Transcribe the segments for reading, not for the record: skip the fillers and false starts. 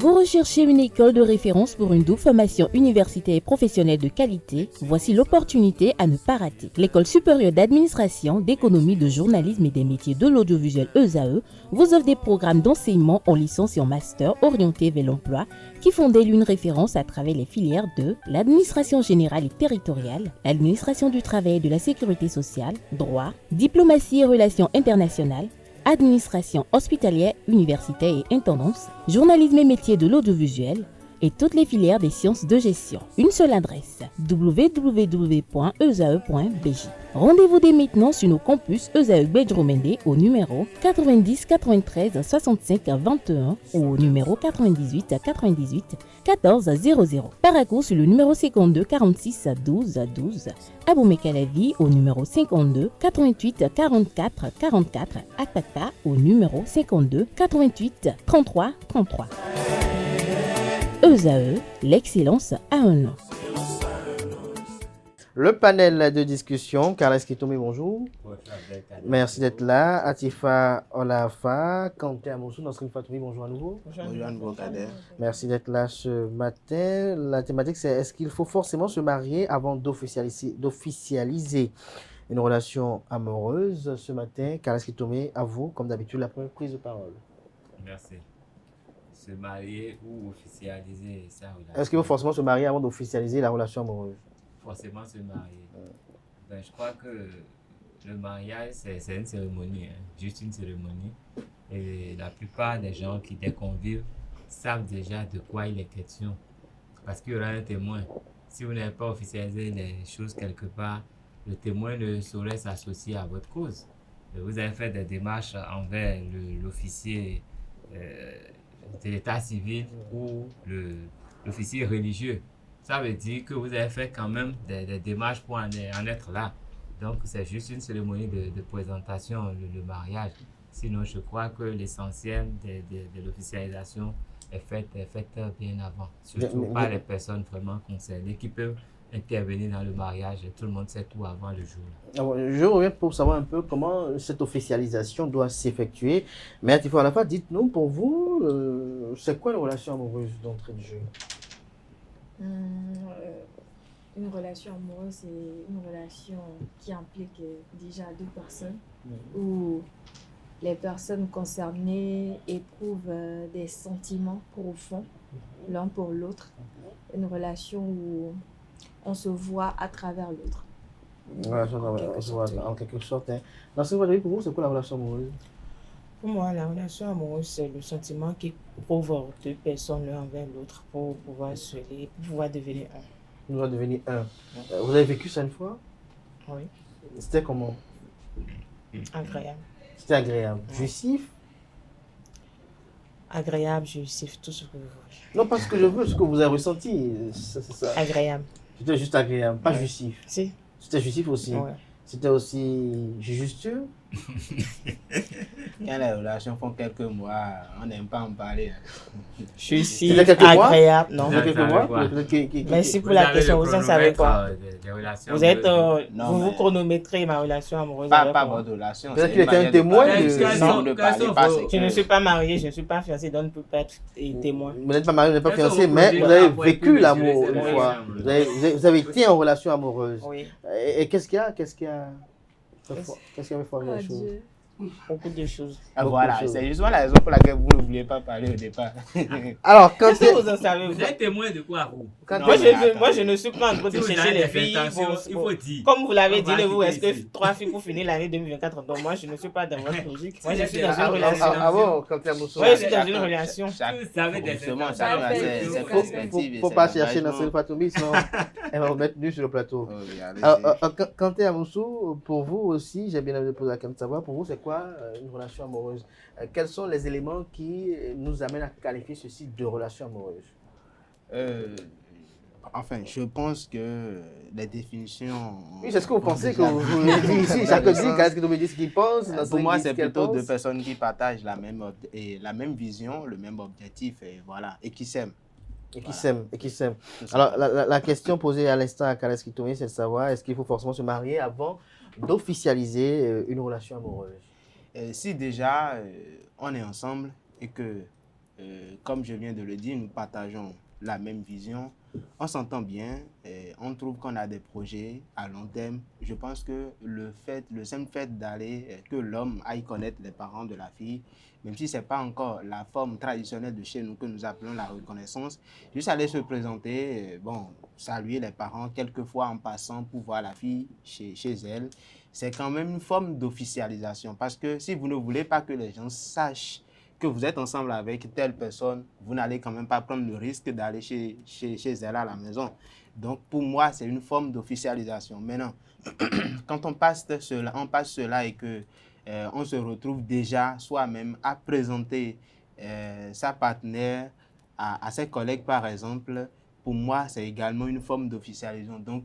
Vous recherchez une école de référence pour une double formation universitaire et professionnelle de qualité? Voici l'opportunité à ne pas rater. L'École supérieure d'administration, d'économie, de journalisme et des métiers de l'audiovisuel ESAE vous offre des programmes d'enseignement en licence et en master orientés vers l'emploi qui font d'elle une référence à travers les filières de l'administration générale et territoriale, l'administration du travail et de la sécurité sociale, droit, diplomatie et relations internationales, administration hospitalière, universitaire et intendance, journalisme et métiers de l'audiovisuel et toutes les filières des sciences de gestion. Une seule adresse, www.esae.bj. Rendez-vous dès maintenant sur nos campus ESAE Bedjromende au numéro 90 93 65 21 ou au numéro 98 98 14 00. Paracourt sur le numéro 52 46 12 12. Aboumé-Calavi au numéro 52 88 44 44. Akpaka au numéro 52 88 33 33. ESAE, l'excellence à un nom. Le panel de discussion, Carles Kitoumi, bonjour. Merci d'être là. Atifa Olafa, Kanté Amoussou, Nasrin Fatoumi, bonjour à nouveau. Bonjour à nouveau, Kader. Merci d'être là ce matin. La thématique, c'est est-ce qu'il faut forcément se marier avant d'officialiser une relation amoureuse? Ce matin, Carles Kitoumi, à vous, comme d'habitude, la première prise de parole. Merci. Se marier ou officialiser sa relation. Est-ce qu'il faut forcément se marier avant d'officialiser la relation amoureuse? Forcément se marier. Ben, je crois que le mariage, c'est une cérémonie, hein, juste une cérémonie. Et la plupart des gens qui, des convives, savent déjà de quoi il est question. Parce qu'il y aura un témoin. Si vous n'avez pas officialisé les choses quelque part, le témoin ne saurait s'associer à votre cause. Vous avez fait des démarches envers l'officier de l'état civil ou l'officier religieux. Ça veut dire que vous avez fait quand même des démarches pour en être là. Donc, c'est juste une cérémonie de présentation, le mariage. Sinon, je crois que l'essentiel de l'officialisation est faite bien avant. Surtout par les personnes vraiment concernées qui peuvent intervenir dans le mariage. Et tout le monde sait tout avant le jour. Alors, je reviens pour savoir un peu comment cette officialisation doit s'effectuer. Mais à la fois, dites-nous, pour vous, c'est quoi une relation amoureuse d'entrée de jeu? Une relation amoureuse, c'est une relation qui implique déjà deux personnes, où les personnes concernées éprouvent des sentiments profonds l'un pour l'autre. Une relation où on se voit à travers l'autre. En quelque sorte. Hein. Dans ce cas, pour vous, c'est quoi la relation amoureuse? Pour moi, la relation amoureuse, c'est le sentiment qui provoque deux personnes l'un envers l'autre pour pouvoir se lier, pour pouvoir devenir un. Nous devons devenir un. Vous avez vécu ça une fois? Oui. C'était comment? Agréable. C'était agréable. Jouissif? Agréable, jouissif, tout ce que vous voulez. Non, pas ce que je veux, ce que vous avez ressenti. C'est ça. Agréable. C'était juste agréable, pas jouissif. Si. C'était jouissif aussi. Ouais. C'était aussi jujusture. Quand les relations font quelques mois, on n'aime pas en parler. Jouissif, agréable, non. Quelques mois. Merci pour la question, vous en savez quoi? Vous êtes, Non, vous chronométrez ma relation amoureuse. Pas votre relation. Peut-être qu'il était un témoin. Non, ne parlez pas. Je ne suis pas marié, je ne suis pas fiancé, donc je ne peux pas être témoin. Vous n'êtes pas marié, vous n'êtes pas fiancé, mais vous avez vécu l'amour une fois. Vous avez été en relation amoureuse. Oui. Et qu'est-ce qu'il y a? Qu'est-ce qu'il y avait fort la chose? Beaucoup de choses. Ah, voilà, c'est justement la raison pour laquelle vous ne vouliez pas parler au départ. Alors, quand Qu'est-ce que vous en savez? Vous êtes témoin de quoi, vous? Moi, je ne suis pas en train de Si vous chercher avez les des filles. intentions, il faut dire. Comme vous l'avez dit, On va vous, est-ce quitter que 3 filles pour finir l'année 2024? Donc, moi, je ne suis pas dans votre logique. Moi, je suis Si dans j'ai une des relation. Ah bon, quand tu as mon Moi, je suis dans une relation. Vous avez des Justement, intentions. chacun a ses perspectives. et faut ses pas chercher dans engagements. ce Fatoumi, sinon elle va vous mettre nu sur le plateau. Oh, oui, allez-y. Alors, quand tu es à Moussou, pour vous aussi, j'ai bien envie de poser la question de savoir, pour vous, c'est quoi une relation amoureuse? Quels sont les éléments qui nous amènent à qualifier ceci de relation amoureuse? Enfin, je pense que les définitions... Oui, c'est ce que vous pensez que vous dites ici. Chacun dit, qu'est-ce que vous me dites ce qu'il pense. Pour moi, c'est plutôt deux deux personnes qui partagent la même vision, le même objectif, et voilà, et qui s'aiment. Et qui Voilà. s'aiment, et qui s'aiment. Tout ça. Alors, la question posée à l'instant à Kales Kitoumi, c'est de savoir est-ce qu'il faut forcément se marier avant d'officialiser une relation amoureuse? Si déjà on est ensemble et que, comme je viens de le dire, nous partageons la même vision, on s'entend bien, on trouve qu'on a des projets à long terme. Je pense que le simple fait d'aller, que l'homme aille connaître les parents de la fille, même si ce n'est pas encore la forme traditionnelle de chez nous que nous appelons la reconnaissance, juste aller se présenter, saluer les parents quelquefois en passant pour voir la fille chez elle, c'est quand même une forme d'officialisation. Parce que si vous ne voulez pas que les gens sachent que vous êtes ensemble avec telle personne, vous n'allez quand même pas prendre le risque d'aller chez elle à la maison. Donc, pour moi, c'est une forme d'officialisation. Maintenant, quand on passe cela et que on se retrouve déjà soi-même à présenter sa partenaire à ses collègues, par exemple, pour moi, c'est également une forme d'officialisation. Donc,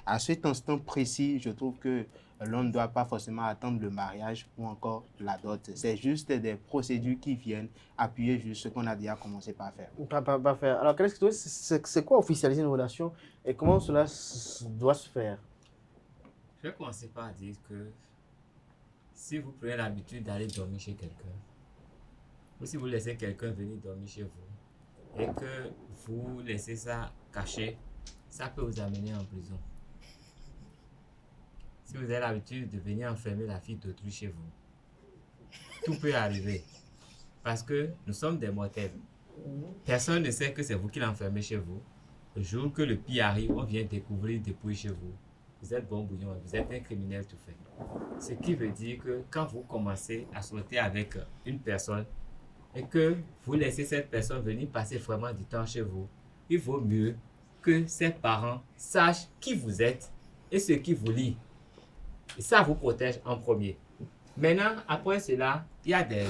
à cet instant précis, je trouve que l'on ne doit pas forcément attendre le mariage ou encore la dot. C'est juste des procédures qui viennent appuyer juste ce qu'on a déjà commencé par faire. Pas faire. Alors, Kales Kitoumi, c'est quoi officialiser une relation et comment cela doit se faire? Je vais commencer par dire que si vous prenez l'habitude d'aller dormir chez quelqu'un, ou si vous laissez quelqu'un venir dormir chez vous, et que vous laissez ça caché, ça peut vous amener en prison. Si vous avez l'habitude de venir enfermer la fille d'autrui chez vous, tout peut arriver. Parce que nous sommes des mortels. Personne ne sait que c'est vous qui l'enfermez chez vous. Le jour que le pire arrive, on vient découvrir dépouille chez vous. Vous êtes bon bouillon, vous êtes un criminel tout fait. Ce qui veut dire que quand vous commencez à sortir avec une personne et que vous laissez cette personne venir passer vraiment du temps chez vous, il vaut mieux que ses parents sachent qui vous êtes et ce qui vous lie. Et ça vous protège en premier. Maintenant, après cela, il y a des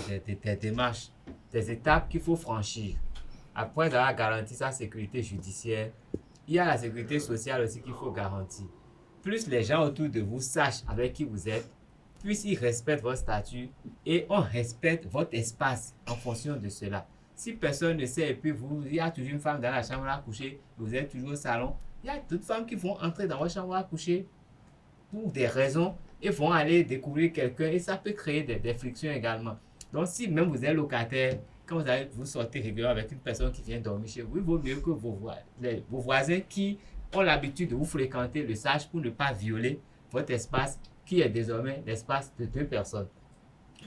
démarches, des étapes qu'il faut franchir. Après avoir garanti sa sécurité judiciaire, il y a la sécurité sociale aussi qu'il faut garantir. Plus les gens autour de vous sachent avec qui vous êtes, plus ils respectent votre statut et on respecte votre espace en fonction de cela. Si personne ne sait et puis il y a toujours une femme dans la chambre à coucher, vous êtes toujours au salon, il y a d'autres femmes qui vont entrer dans votre chambre à coucher pour des raisons et vont aller découvrir quelqu'un et ça peut créer des frictions également. Donc si même vous êtes locataire, quand vous sortez régulièrement avec une personne qui vient dormir chez vous, il vaut mieux que vos voisins qui ont l'habitude de vous fréquenter le sachent pour ne pas violer votre espace qui est désormais l'espace de deux personnes.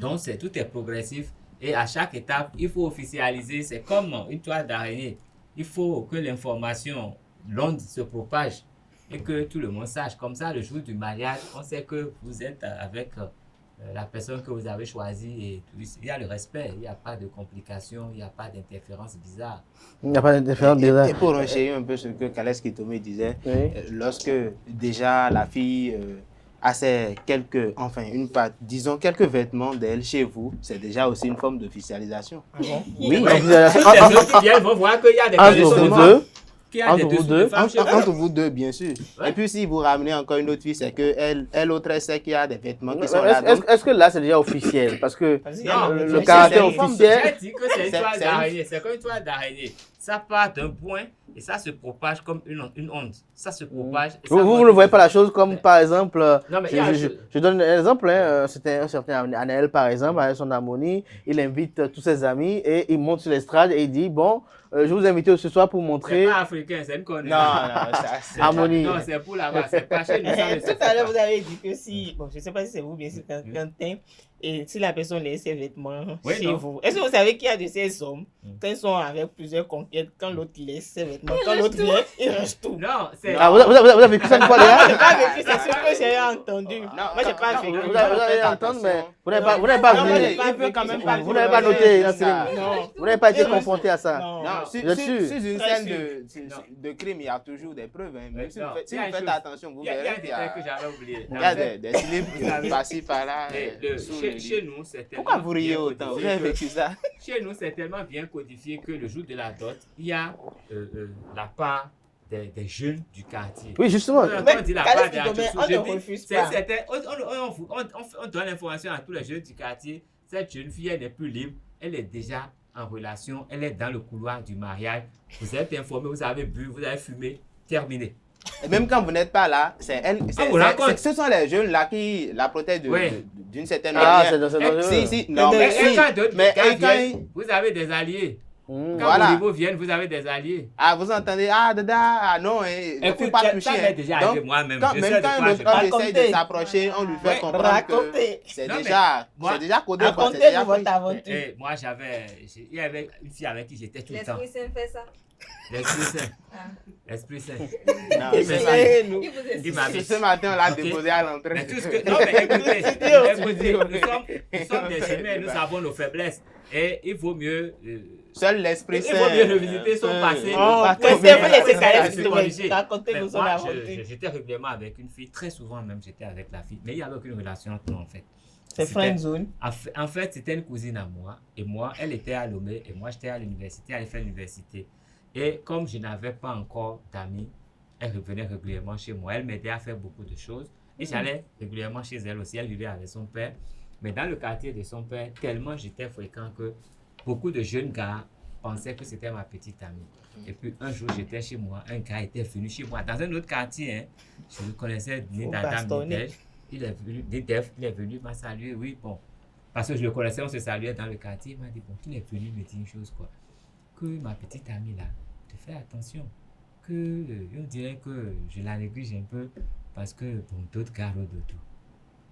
Donc tout est progressif et à chaque étape, il faut officialiser, c'est comme une toile d'araignée. Il faut que l'information, l'onde se propage et que tout le monde sache. Comme ça, le jour du mariage, on sait que vous êtes avec la personne que vous avez choisie et tout. Il y a le respect, il n'y a pas de complications, il n'y a pas d'interférence bizarre. Il n'y a pas d'interférence bizarre. Et pour enchérir un peu ce que Kales Kitoumi disait, Oui. lorsque déjà la fille a disons quelques vêtements d'elle chez vous, c'est déjà aussi une forme d'officialisation. Ah bon? Oui, Ouais. Les autres qui viennent vont voir qu'il y a des entre vous deux, qu'il y a des entre vous dessous deux, de femmes chez vous. Entre vous deux, bien sûr. Ouais. Et puis si vous ramenez encore une autre fille, c'est que elle autre, elle sait qu'il y a des vêtements qui sont là. Donc, est-ce que là c'est déjà officiel? Parce que Parce qu'il y a Non, le- le le- caractère c'est une officiel- J'ai dit que c'est une C'est- toile c'est d'araignée. C'est comme une toile d'araignée. Ça part d'un point et ça se propage comme une onde. Ça se propage. et ça vous va- ne voyez pas la chose comme par exemple, Non, mais il y a je donne un exemple, c'était un certain Anaël par exemple, avec son harmonie, il invite tous ses amis et il monte sur l'estrade et il dit bon, je vous invite ce soir pour C'est montrer. pas africain, c'est une connerie. non, ça, C'est Harmonie. pas- Non, c'est pour là-bas. C'est pas chez nous. ça ne se Tout fait à l'heure, pas. vous avez dit que si, bon, je ne sais pas si c'est vous, bien sûr, Quentin, et si la personne laisse ses vêtements Oui, chez non. vous, est-ce que vous savez qu'il y a de ces hommes, Mm. quand ils sont avec plusieurs conquêtes, quand l'autre laisse ses vêtements, quand l'autre vient, il range tout. Non, c'est. Ah, vous avez vécu ça une fois Moi, déjà? j'ai pas vécu, c'est ce que j'ai entendu. Moi, j'ai pas vécu. Vous avez entendu, mais vous n'avez pas Non, vu. moi, j'ai pas Il peut vécu, quand même j'ai pas Vous n'avez pas noté, Nassim. Non. Vous n'avez pas été Non. confronté à ça. Non. Non, Vous êtes sûr? sur une Très scène sûr. de crime, il y a toujours des preuves. Hein. Même si Non, vous faites, si il y a vous une faites chose. attention, vous Il y a verrez un qu'il y détail a, que j'avais oublié. il y a des slips par-ci, par-là. Sous le Chez lit. nous, c'est Pourquoi tellement vous riez bien autant? Vous codifié avez que- vécu ça? Chez nous, c'est tellement bien codifié que le jour de la dot, il y a la part des jeunes du quartier. Oui, justement. Quand on dit la Khaled part des Kitoumé, Hatchousou, on je ne dis, refuse c'est pas. certain, on donne l'information à tous les jeunes du quartier. Cette jeune fille, elle n'est plus libre, elle est déjà en relation, elle est dans le couloir du mariage, vous êtes informé, vous avez bu, vous avez fumé, terminé. Et même quand vous n'êtes pas là, ce sont les jeunes là qui la protègent d'une certaine manière. C'est dangereux. Si. Non, vous avez des alliés. Quand voilà. vos rivaux viennent, vous avez des alliés. Ah, vous entendez, non, ne faut pas toucher. Ça m'est déjà arrivé moi-même. Même quand un autre homme essaye de s'approcher, on lui fait comprendre que c'est déjà codé. Racontez-nous votre aventure. Moi, il y avait une fille avec qui j'étais tout le temps. L'Esprit Saint fait ça. L'Esprit Saint. Non, Il vous ce matin, on l'a déposé à l'entrée. Mais tout ce que... Non, mais écoutez, nous sommes des humains, nous avons nos faiblesses. Et il vaut mieux... Seul l'Esprit Saint. Il vaut mieux revisiter son passé. Racontez-nous son aventure. J'étais régulièrement avec une fille, très souvent même j'étais avec la fille, mais il n'y avait aucune relation entre nous en fait. C'est friend zone. En fait, c'était une cousine à moi, et moi, elle était à Lomé, et moi j'étais à l'université, elle fait l'université. Et comme je n'avais pas encore d'amis, elle revenait régulièrement chez moi, elle m'aidait à faire beaucoup de choses, et j'allais régulièrement chez elle aussi, elle vivait avec son père. Mais dans le quartier de son père, tellement j'étais fréquent que beaucoup de jeunes gars pensaient que c'était ma petite amie. Et puis un jour, j'étais chez moi, un gars était venu chez moi dans un autre quartier. Hein. Je le connaissais, Nidadam Nidej. Il est venu, m'a salué, oui, bon. Parce que je le connaissais, on se saluait dans le quartier. Il m'a dit, bon, il est venu me dire une chose, quoi. Que ma petite amie là, te fais attention. Que on dirait que je la néglige un peu parce que, bon, d'autres gars rôdent autour.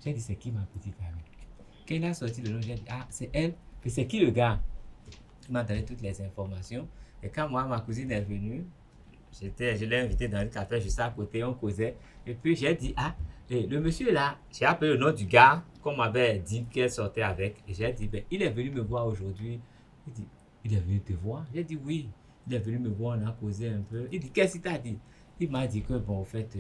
J'ai dit, c'est qui ma petite amie? Quand il a sorti le nom, j'ai dit, ah, c'est elle. Puis c'est qui le gars? Il m'a donné toutes les informations. Et quand moi, ma cousine est venue, je l'ai invité dans le café juste à côté, on causait. Et puis j'ai dit, ah, le monsieur là, j'ai appelé le nom du gars qu'on m'avait dit qu'elle sortait avec. Et j'ai dit, ben, il est venu me voir aujourd'hui. Il dit, il est venu te voir? J'ai dit, oui. Il est venu me voir, on a causé un peu. Il dit, qu'est-ce qu'il t'a dit? Il m'a dit que, bon, en fait,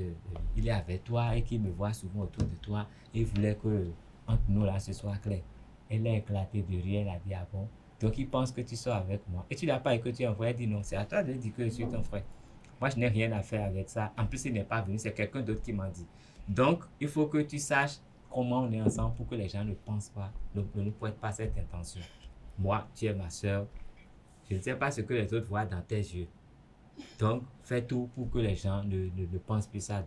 il est avec toi et qu'il me voit souvent autour de toi. Et il voulait que, entre nous là, ce soit clair. Elle a éclaté de rire, elle a dit, ah bon? Donc il pense que tu sors avec moi. Et tu n'as pas écouté un frère, elle dit non, c'est à toi de dire que je suis ton frère. Moi, je n'ai rien à faire avec ça. En plus, il n'est pas venu, c'est quelqu'un d'autre qui m'a dit. Donc, il faut que tu saches comment on est ensemble pour que les gens ne pensent pas, ne pointent pas cette intention. Moi, tu es ma soeur. Je ne sais pas ce que les autres voient dans tes yeux. Donc, fais tout pour que les gens ne pensent plus ça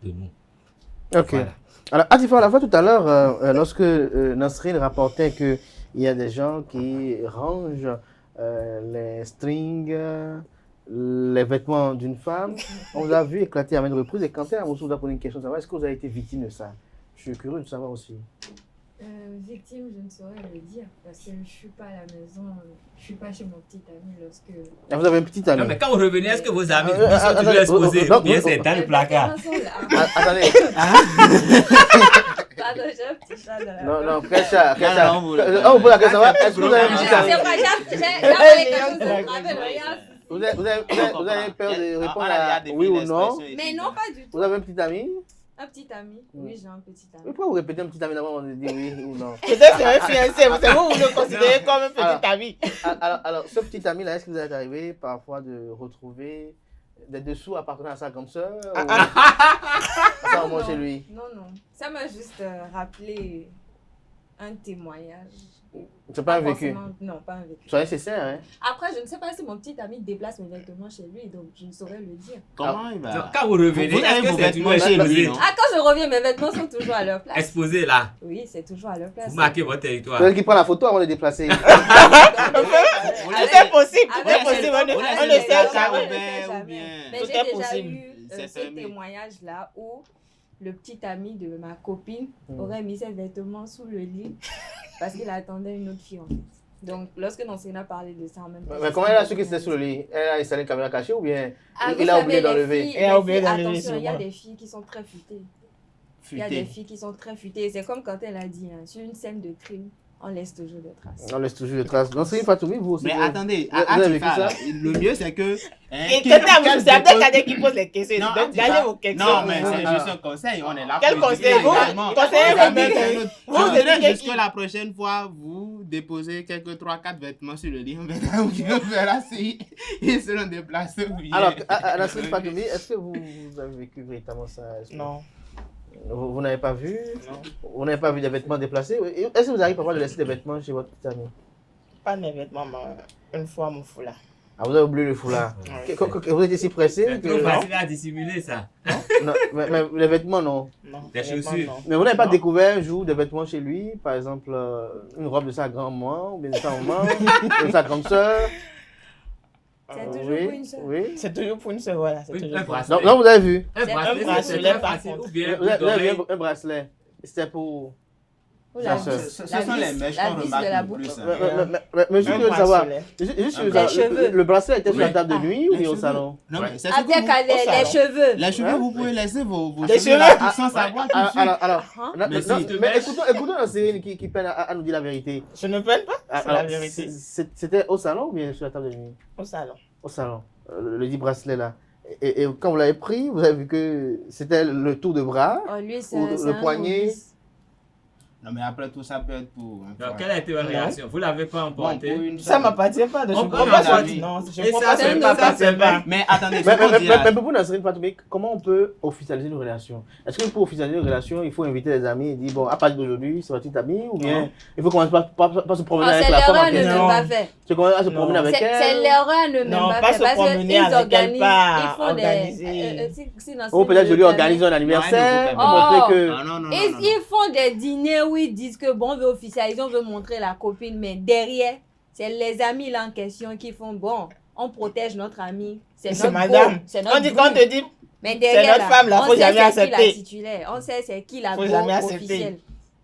de nous. Ok. Voilà. Alors, Atifa, à la fois tout à l'heure, lorsque Nasrine rapportait qu'il y a des gens qui rangent les strings, les vêtements d'une femme, on vous a vu éclater à maintes reprises. Et quand elle vous a posé une question, savoir est-ce que vous avez été victime de ça? Je suis curieux de savoir aussi. Victime, je ne saurais le dire parce que je ne suis pas à la maison, je ne suis pas chez mon petit ami lorsque... Ah, vous avez un petit ami? Non, mais quand vous revenez, est-ce que vos amis sont toujours exposés ou bien c'est dans le placard? Attendez. Pardon, j'ai un petit chat dans la... Non, quel chat? On vous pose la question, est-ce que vous avez un petit ami? Vous avez peur de répondre à oui ou non? Mais non, pas du tout. Vous avez un petit ami? Un petit ami? Oui, j'ai un petit ami. Mais pourquoi vous répétez un petit ami d'abord avant de dire oui ou non? Peut-être c'est un fiancé, vous le considérez comme un petit ami. Alors, ce petit ami-là, est-ce que vous êtes arrivé parfois de retrouver des dessous appartenant à sa grande sœur? Ça remonte chez lui? Non. Ça m'a juste rappelé un témoignage. C'est pas un vécu? Non, pas un vécu. Soyez sincère, hein? Après, je ne sais pas si mon petit ami déplace mes vêtements chez lui, donc je ne saurais le dire. Comment il va? Donc, quand vous revenez, est-ce que c'est toujours chez lui, non? Ah, quand je reviens, mes vêtements sont toujours à leur place. exposé là? Oui, c'est toujours à leur place. Vous marquez votre territoire. Celui qui prend la photo avant de déplacer. C'est possible, on le sait jamais. Mais Tout j'ai est déjà possible. eu ce témoignage-là où le petit ami de ma copine aurait mis ses vêtements sous le lit parce qu'il attendait une autre fille en fait. Donc lorsque Nansena parlait de ça en même temps. Mais comment elle a su que c'était sous le lit? Elle a installé une caméra cachée ou bien Vous il a oublié savez, d'enlever? Attention, il y a des filles qui sont très futées. Il y a des filles qui sont très futées. C'est comme quand elle a dit, hein, sur une scène de crime, on laisse toujours des traces. On laisse toujours des traces. Non, c'est Fatoumi, vous aussi. Mais attendez, vous avez vécu ça? le mieux c'est que... C'est peut-être qui pose les questions. Donnez vos questions. Non, mais c'est juste un conseil, on est là. Quel conseil? Vous dites juste que la prochaine fois, vous déposez quelques 3-4 vêtements sur le lit, on verra si ils seront déplacés ou bien. Alors, Nasrine Fatoumi, est-ce que vous avez vécu véritablement ça? Non. Vous n'avez pas vu? Non. Vous n'avez pas vu des vêtements déplacés? Est-ce que vous arrivez parfois de laisser des vêtements chez votre petit ami? Pas de mes vêtements, mais une fois mon foulard. Ah, vous avez oublié le foulard. Ouais. Vous étiez si pressé C'est que... trop facile à dissimuler ça. Non, mais les vêtements, non. Non, Des mes vêtements, chaussures. non. Mais vous n'avez pas Non. découvert un jour des vêtements chez lui, par exemple une robe de sa grand-maman, ou bien de sa maman, de sa grande sœur. C'est toujours Oui, pour une seule. oui. C'est toujours pour une seule, voilà. C'est Oui, toujours un pour une bracelet. seule. Non, vous avez vu. Un bracelet, bracelet, c'est très par facile. contre. Ou bien Vous avez vu d'oreille. un bracelet. C'était pour... Ou Ça, la ça. vis, Ce la sont les vis- mèches la qu'on vis remarque de la le boucle. plus. Hein. Mais je Un veux savoir. bracelet. Juste Les savoir, cheveux. le bracelet était sur la Oui. table de nuit ou Les bien au cheveux. salon? Non, mais c'est ce Avec que vous... les salon. cheveux. Les cheveux, Hein? vous pouvez laisser vos Les cheveux là cheveux. tout sans savoir tout de suite. Alors, Hein? non, Mais non, si, te mais mèches. écoutons Nasserine qui peine à nous dire la vérité. Je ne peine pas, c'est la Alors, vérité. c'était au salon ou bien sur la table de nuit? Au salon. Au salon, le dit bracelet là. Et quand vous l'avez pris, vous avez vu que c'était le tour de bras. Oh, lui, c'est Ou c'est le un poignet. novice. Non, mais après tout ça peut être pour... Donc, quelle a été votre réaction? Vous ne l'avez pas Bon, pour emporté? une Ça ne m'appartient pas. Je On ne peut prends pas en ça. avis. Non, je Et ne prends ça, pas c'est ça. pas Ne m'appartient pas. Mais attendez, ce qu'on dit là... Mais pour vous, Nasserine Fatoumé, comment on peut officialiser une relation? Est-ce que pour officialiser une relation, il faut inviter des amis et dire, bon, à partir d'aujourd'hui, c'est votre petite amie, ou bien Non. il faut commencer par se promener Oh, avec c'est la femme l'erreur en à ne question? Non. même pas faire. C'est commencer à se Non. promener avec C'est elle? l'erreur à ne même Non, pas pas faire. se Parce promener qu'ils avec elle, organisent, pas ils font organiser. si dans Ou ce peut-être je lui milieu organise un anniversaire pour Oh. montrer que... Non, non, non, Ils, non, non. ils font des dîners où ils disent que bon, on veut officialiser, on veut montrer la copine, mais derrière, c'est les amis là en question qui font bon, on protège notre ami. C'est C'est notre madame. beau, c'est On notre dit beau. qu'on te dit, Mais derrière, notre femme, là, on faut sait jamais c'est qui la accepter. titulaire, on sait c'est qui la Faut go jamais accepter. officielle.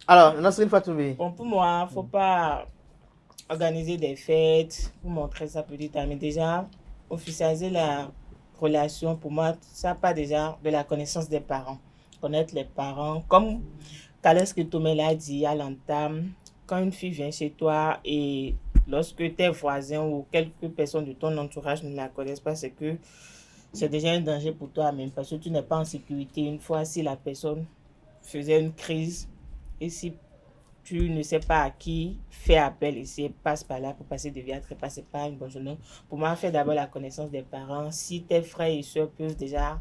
Alors, Nasserine Fatoumé, bon, pour moi, il ne faut pas organiser des fêtes pour montrer sa petite amie. Déjà, officialiser la relation, pour moi, ça part déjà de la connaissance des parents. Connaître les parents. Comme Kales Kitome l'a dit à l'entame, quand une fille vient chez toi et lorsque tes voisins ou quelques personnes de ton entourage ne la connaissent pas, c'est que c'est déjà un danger pour toi-même parce que tu n'es pas en sécurité. Une fois, si la personne faisait une crise et si tu ne sais pas à qui faire appel et passe par là pour passer des vies à trépas, c'est pas une bonne chose. Donc, pour moi, fais d'abord la connaissance des parents. Si tes frères et soeurs peuvent déjà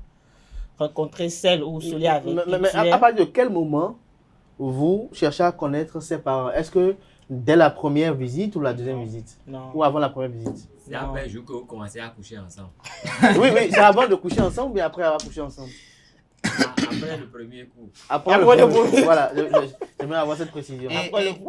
rencontrer celle ou celui avec qui mais tu es. à partir de quel moment vous cherchez à connaître ses parents? Est-ce que dès la première visite ou la deuxième visite? Non. Ou avant la première visite? C'est après le jour que vous commencez à coucher ensemble. Oui, c'est avant de coucher ensemble ou bien après avoir couché ensemble? Après le premier coup. Après Après le premier. premier. Voilà, j'aimerais avoir cette précision.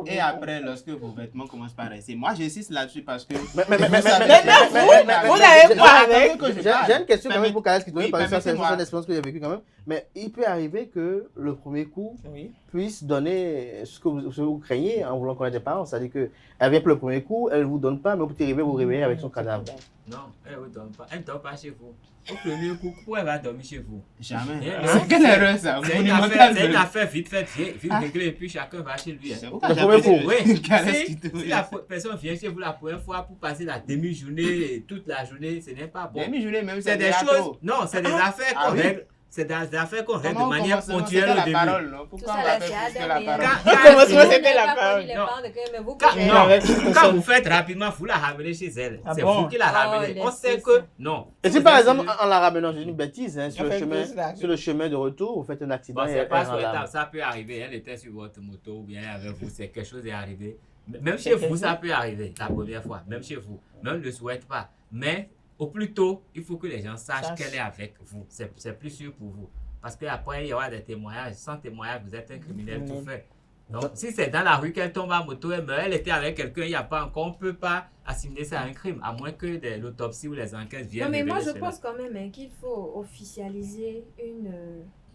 Et après, lorsque vos vêtements commencent par rester. Moi, j'insiste là-dessus parce que... Mais vous n'avez pas avec. J'ai une question quand même pour Kales qui Oui, parce que ça, c'est permettez-moi. une expérience que j'ai vécue quand même. Mais il peut arriver que le premier coup Oui. puisse donner ce que vous craignez en voulant connaître des parents. C'est-à-dire qu'elle vient pour le premier coup, elle ne vous donne pas, mais vous pouvez arriver vous réveiller avec son cadavre. Non, elle ne donne pas. Elle ne dort pas chez vous. Au premier coup, pourquoi elle va dormir chez vous? Jamais. Mais- C'est quelle erreur ça? C'est Monumentale. une affaire vite faite, vite réglée, et puis chacun va chez lui. Hein. C'est pourquoi Le j'appelle premier coup. Oui, Kales si Kitome. la personne vient chez vous la première fois pour passer la demi-journée et toute la journée, ce n'est pas bon. Demi-journée, même C'est c'est des déjà choses, trop. non, c'est des affaires Ah qu'on oui. règle. C'est des affaires qu'on règle Comment de manière commencement, ponctuelle c'était au la début. parole, non? Tout Pourquoi ça on là, va c'est faire plus que Adam la et parole? Ève. Au commencement, Vous c'était n'avez la pas parole. connu les Non. parents de quelqu'un, mais vous Quand- connaissez. non, avec quand personne. vous faites rapidement, vous la ramenez chez elle. Ah C'est bon? vous qui la Oh, ramenez. les On sait fils. que non. Et si Vous par êtes exemple, chez- en la ramenant, j'ai une bêtise, hein, On fait plus là. sur le chemin de retour, vous faites un accident Bon, et c'est elle pas rend l'âme. souhaitable, ça peut arriver. Elle était sur votre moto ou bien avec vous, c'est quelque chose est arrivé. Même chez vous, ça peut arriver la première fois, même chez vous. Mais on ne le souhaite pas. Mais au plus tôt, il faut que les gens sachent qu'elle est avec vous. C'est plus sûr pour vous. Parce qu'après, il y aura des témoignages. Sans témoignage, vous êtes un criminel tout fait. Donc, si c'est dans la rue qu'elle tombe en moto, elle meurt, elle était avec quelqu'un, il n'y a pas encore, on ne peut pas assimiler ça à un crime, à moins que l'autopsie ou les enquêtes viennent. Non, mais moi, révéler je cela. pense quand même hein, qu'il faut officialiser une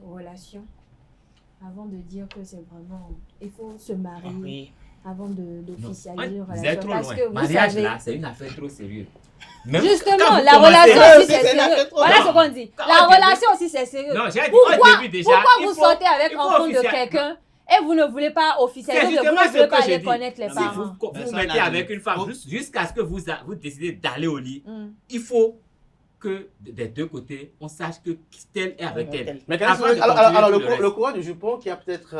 relation avant de dire que c'est vraiment. Il faut se marier Oui. avant d'officialiser Ouais, une vous relation. êtes trop Parce loin. que vous Mariage, savez. là, c'est une affaire trop sérieuse. Même Justement, quand vous la commencez- relation Ouais, aussi, c'est c'est une affaire sérieux. trop Voilà grave. ce qu'on dit. Quand La au début- relation aussi, c'est sérieux. Non, j'ai dit Pourquoi, au début déjà. pourquoi il vous faut- sortez avec il un faut enfant de officialiser- quelqu'un et vous ne voulez pas officialiser, C'est vous justement ne ce voulez que pas j'ai aller dit. connaître les Si parents. vous Personne mettez n'a avec dit. une femme Oh. jusqu'à ce que vous décidez d'aller au lit, Mm. il faut que des deux côtés, on sache que tel est avec Avec elle. elle. Mais Avant de alors, continuer tout le le reste. courant du jupon qui a peut-être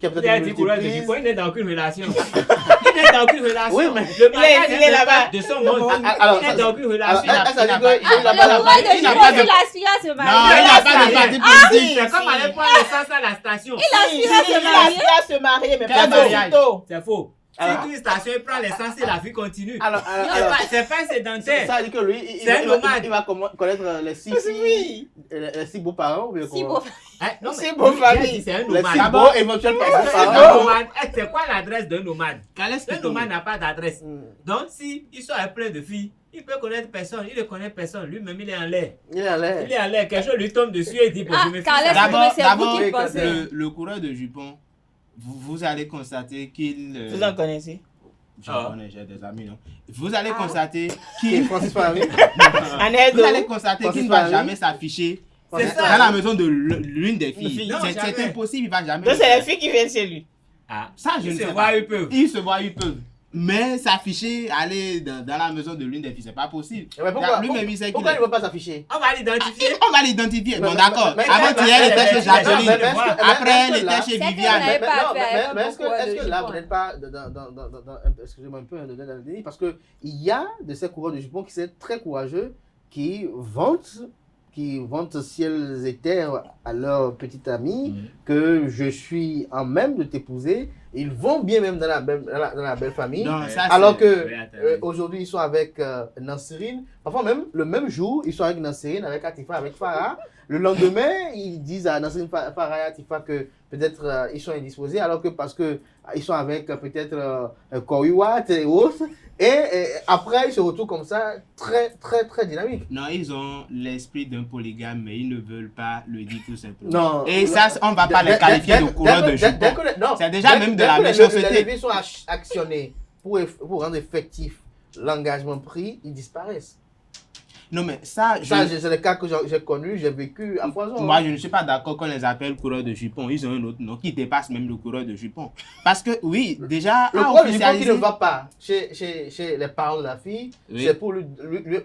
Il a dit courage de multiprise. jupon, il n'est dans aucune relation. Il n'est dans aucune relation. Oui, mais- le mariage il est là-bas. de son monde. Alors, Il n'est dans aucune relation. ça veut dire qu'il Le courage de il n'a jupon, pas de- il aspire à se Non, marier. il n'a pas de parti politique. C'est comme aller prendre l'essence à la station. Il aspire à se marier, mais Quel pas mariage? aussitôt. C'est faux. Si tu station, il prend l'essence et la vie continue. Alors, C'est pas sédentaire. ça veut dire que lui, il va connaître les six beaux-parents ou bien Si comment? beau. Non, C'est mais beau lui, il a dit, famille. c'est un Les nomade. six beaux éventuels Un parents. nomade. C'est quoi l'adresse d'un nomade? Qu'est-ce Un que nomade n'a pas d'adresse. Hmm. Donc, si il sort avec plein de filles, il peut connaître personne. Il ne connaît personne. Lui-même, il est en l'air. Il est à l'air. Il est en l'air. Quelque chose lui tombe dessus et il dit bon, Ah, je me fie. Carles, ça. mais c'est vous D'abord, qui pensez. le coureur de jupons, vous allez constater qu'il... Vous en connaissez? Je Ah. connais, j'ai des amis, non? Vous allez constater Qui est qu'il... Francis Farami? Vous allez constater Francis qu'il ne va Farami. jamais s'afficher C'est dans ça. la maison de l'une des filles. filles. Non, C'est jamais. impossible, il ne va jamais... Donc, le c'est faire. les filles qui viennent chez lui. Ah, Ça, je ils ne se sais voient, pas. ils peuvent. Ils se voient, ils peuvent. Mais s'afficher, aller dans la maison de l'une des filles, c'est pas possible. Mais pourquoi Lui-même, il sait qu'il pourquoi il est... ne va pas s'afficher? On va l'identifier. On va l'identifier. Bon, Mais- d'accord. mais- Avant-hier, elle était chez Jacqueline. Après, elle était chez C'est que Viviane. vous n'avez pas non, affaire mais à un est-ce coureur de que là, jupons. vous n'êtes pas excusez-moi un peu, dans le déni, parce qu'il y a de ces coureurs de jupons qui sont très courageux, qui vantent ciel et terre à leur petite amie que je suis en même de t'épouser. Ils vont bien même dans la belle famille. Non, ça, Alors c'est- que Oui, attendez. aujourd'hui ils sont avec Nansirine, parfois même le même jour ils sont avec Nansirine, avec Atifa, avec Farah. Le lendemain ils disent à Nansirine, Farah et Atifa que peut-être ils sont indisposés, alors que parce que ils sont avec peut-être Koriwat et autres. Et après ils se retrouvent comme ça, très très très dynamique. Non, ils ont l'esprit d'un polygame, mais ils ne veulent pas le dire tout simplement. Non. Et ça, on ne va pas les qualifier de coureurs de jupons. C'est déjà même de la méchanceté. Les leviers sont actionnés pour rendre effectif l'engagement pris, ils disparaissent. Non, mais ça, Ça, c'est le cas que j'ai connu, j'ai vécu à Poison. moi, je ne suis pas d'accord qu'on les appelle coureurs de jupons. Ils ont un autre nom qui dépasse même le coureur de jupons. Parce que, oui, déjà, Le à problème du qui officialiser... ne va pas chez les parents de la fille, Oui. c'est pour lui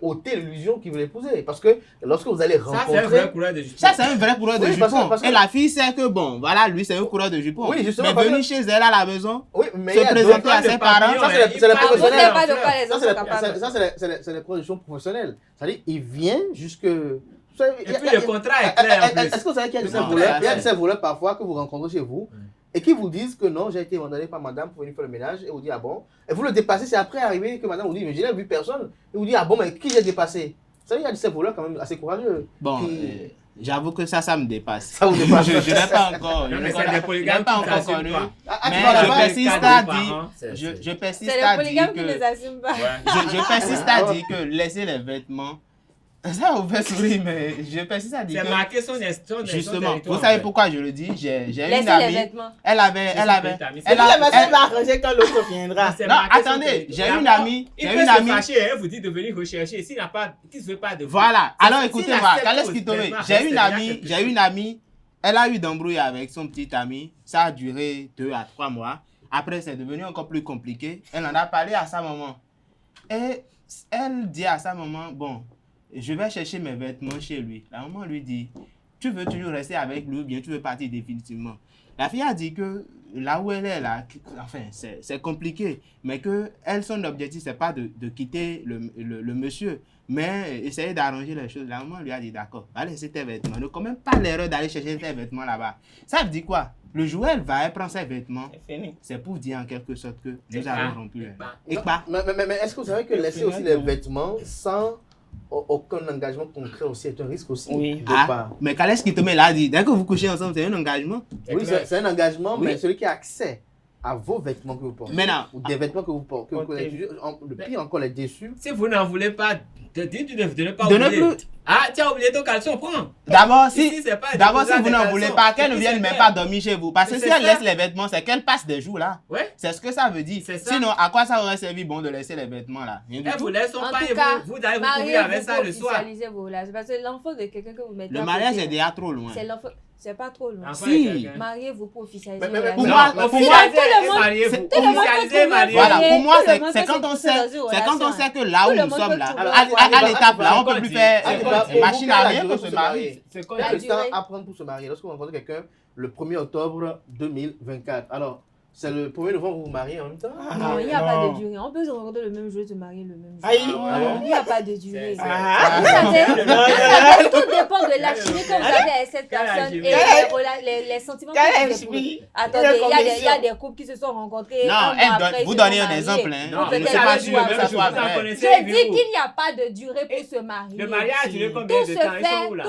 ôter l'illusion qu'il veut l'épouser. Parce que lorsque vous allez Ça, c'est un rencontrer... vrai coureur de jupons. Ça, c'est un vrai coureur de Oui, parce que- jupons. parce que- Et la fille sait que, bon, voilà, lui, c'est un coureur de jupons. Oui, justement, Mais parce venir que- chez elle à la maison, Oui, mais se il y a présenter d'autres- à ses parents... Ça, c'est les Ah, vous ne professionnels. savez pas de quoi les Ça, autres sont capables. c'est les productions professionnelles. C'est-à-dire, il vient jusque... Et puis le contrat est clair en plus. Est-ce que vous savez qu'il y a de ces Non, voleurs, ça, il y a de c'est- ces voleurs parfois que vous rencontrez chez vous et qui vous disent que non, j'ai été mandaté par madame pour venir faire le ménage et vous dit ah bon. Et vous le dépassez, c'est après arrivé que madame vous dit mais je n'ai vu personne. Et vous dit ah bon, mais qui j'ai dépassé? Vous savez, il y a de ces voleurs quand même assez courageux. Bon, qui- j'avoue que ça me dépasse. Ça vous dépasse. Je n'ai pas encore... Non, mais je c'est des n'ai polygames pas qui encore t'assument connu. pas. Ah, Mais tu vois, je là-bas, persiste cadre à des dire... parents, c'est- Je persiste C'est à les polygames dire qui ne les que... assument pas. Je persiste à dire que laisser les vêtements... Ça vous fait sourire, mais je persiste à dire C'est que... marqué son Justement, territoire, vous savez en fait. pourquoi je le dis? J'ai une Laissez les amie... vêtements. Elle avait... C'est Elle son avait... petit ami. C'est Elle que la a- personne elle- va arranger quand l'autre viendra. C'est Non, marqué son attendez, territoire. j'ai une D'abord, amie, Il j'ai peut une se amie- fâcher, elle vous dit de venir rechercher. S'il n'a pas, qu'il ne veut pas de vous. Voilà. C'est- Alors s'il écoutez-moi, accepte Kales vos Kitome, vêtements, j'ai reste une déjà amie, quelque j'ai chose. une amie, elle a eu d'embrouille avec son petit ami. Ça a duré 2 à 3 mois. Après, c'est devenu encore plus compliqué. Elle en a parlé à sa maman. Et elle dit à sa maman, bon, je vais chercher mes vêtements chez lui. La maman lui dit, tu veux toujours rester avec lui ou bien tu veux partir définitivement? La fille a dit que là où elle est là, enfin, c'est compliqué, mais que elle, son objectif, c'est pas de quitter le monsieur, mais essayer d'arranger les choses. La maman lui a dit, d'accord, va laisser tes vêtements. Ne commets pas l'erreur d'aller chercher tes vêtements là-bas. Ça veut dire quoi? Le jour où elle va, elle prend ses vêtements, C'est fini. c'est pour dire en quelque sorte que Et nous pas, avons rompu. et pas. Et pas. Mais est-ce que vous savez que laisser aussi les vêtements sans aucun engagement concret aussi est un risque aussi? Oui. de Ah, part. mais Kales Kitome l'a dit, dès que vous couchez ensemble, c'est un engagement. Oui, c'est un engagement, Oui. mais celui qui a accès à vos vêtements que vous portez. Maintenant, Ou des vêtements que vous portez. Portez. Le pire encore, les déçus. Si vous n'en voulez pas, dites de ne pas de ne oublier. plus. Ah, tu as oublié ton caleçon, prends. D'abord, si, Ici, c'est pas d'abord, si déposant vous des n'en caleçons. voulez pas, qu'elle ne Ici, vienne c'est même clair. pas dormir chez vous. Parce que C'est si elle ça. laisse les vêtements, c'est qu'elle passe des jours là. Ouais. C'est ce que ça veut dire. C'est ça. Sinon, à quoi ça aurait servi bon de laisser les vêtements là? Rien du Elle tout. vous laisse son En pain tout et cas, vous allez vous mariez-vous couvrir avec ça pour le soir. officialiser vos relations. Parce que l'enfant de quelqu'un que vous mettez Le à mariage côté, est déjà trop loin. c'est l'enfant. C'est pas trop loin. Enfant Si. de quelqu'un. Mariez-vous pour officialiser Mais- vos mais relations. pour Non, moi- pour moi- officialisez tout le et monde- mariez-vous. c'est- tout le monde Officialisez et peut mariez-vous. Voilà, marier, pour moi, tout le c'est monde c'est peut quand on se sait, trouver dans une c'est quand on relation. sait que là où Tout le nous monde sommes peut là, trouver. à l'étape là, on peut plus faire pour machine vous, à quelle rien est la pour durée se pour marier. C'est quoi La Quel est le temps durée. à prendre pour se marier? Lorsque vous rencontrez quelqu'un, le 1er octobre 2024. Alors, C'est le 1er novembre, vous vous mariez en même temps? Non, il n'y a pas de durée. On peut se rencontrer le même jour et se marier le même jour. Aïe. Il n'y a pas de durée. Vous Ah. savez, tout dépend de l'alchimie que vous avez avec cette personne et les sentiments que vous éprouvez. Attendez, il y a des couples qui se sont rencontrés. Vous donnez un exemple. Non, peut-être c'est pas le sûr, soir, même ça jour, soit vous en vrai. connaissez, Je dis vous. qu'il n'y a pas de durée pour se marier. Le mariage, tu le combien Tout de se temps? Ils sont où fait, là?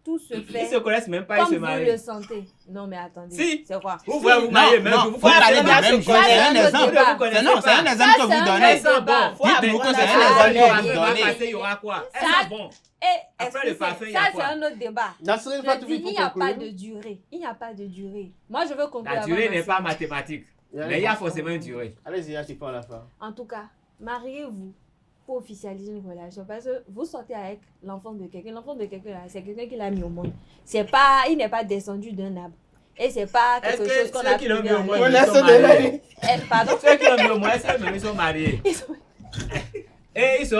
tout se Ils fait se connaissent même pas, ils se comme vous marient. le sentez. Non, mais attendez. Si. C'est quoi? Vous pouvez vous marier même jour. Faut parler de même chose. C'est un exemple. C'est un exemple que vous donnez. Ça, c'est un autre débat. Dites-nous que c'est un Ah, exemple que vous va donnez. passer, il y aura quoi? Ça- Ça, bon. Après le parfum, il y a ça, quoi? c'est un autre débat. Nasrine Je Fatoumi, dis, pour il n'y a pas conclure. de durée. Il n'y a pas de durée. Moi, je veux conclure. La avant durée n'est Nasrine. pas mathématique. Mais il y a forcément une durée. Allez-y, à la fin. En tout cas, mariez-vous pour officialiser une relation. Parce que vous sortez avec l'enfant de quelqu'un. L'enfant de quelqu'un, là, c'est quelqu'un qui l'a mis au monde. Il n'est pas descendu d'un arbre. Et c'est pas Est-ce quelque chose que qu'on a ceux qui l'ont mis au trouvé monde, en ils ligne. sont mariés? Pardon? Ceux qui l'ont mis au monde, est-ce que même ils sont mariés? Ils sont- Et ils sont,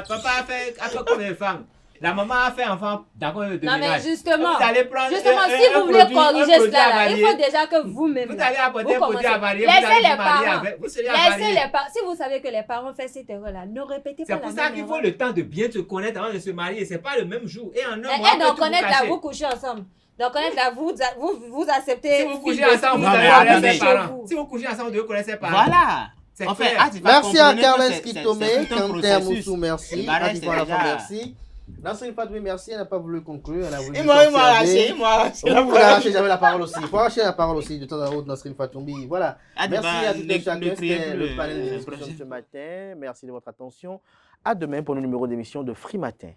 papa a fait combien de femmes? La maman a fait enfant d'accord de Non, mais ménage. justement, Vous allez prendre si un vous voulez produit- corriger un produit cela, là, avarié. il faut déjà que vous-même. Vous là, allez apporter un vous produit commencez. avarié, vous Laissez allez les vous marier parents. avec. Vous serez Laissez avarié. les parents. Si vous savez que les parents font cette erreur-là, ne répétez pas C'est la pour même ça qu'il faut erreur. le temps de bien se connaître avant de se marier. C'est pas le même jour. Et en un mois, Et après, d'en tout vous connaître là, cachez. vous couchez ensemble. D'en connaître là, vous acceptez. Si vous couchez fille de ensemble, vous fille, Non, devez mais connaître attendez. ses chez parents. vous. Si vous couchez ensemble, vous devez connaître ses parents. Voilà. C'est En fait, clair. Merci à comprenez Carles que c'est Kitomé, tout un Quentin processus. Moussou, merci. Le mariage, Adifa Lafa, c'est déjà- merci. Nasrine Fatoumi, merci. Elle n'a pas voulu conclure. Elle a voulu Il m'a juste arraché, observer. il m'a arraché. Vous n'arrachez jamais la parole aussi. Il faut arracher la parole aussi de temps à autre, Nasrine Fatoumi. Voilà. Ah, Merci bah, à toutes et chacun. ne criez C'était plus le panel de le discussion projet. de ce matin. Merci de votre attention. À demain pour le numéro d'émission de Free Matin.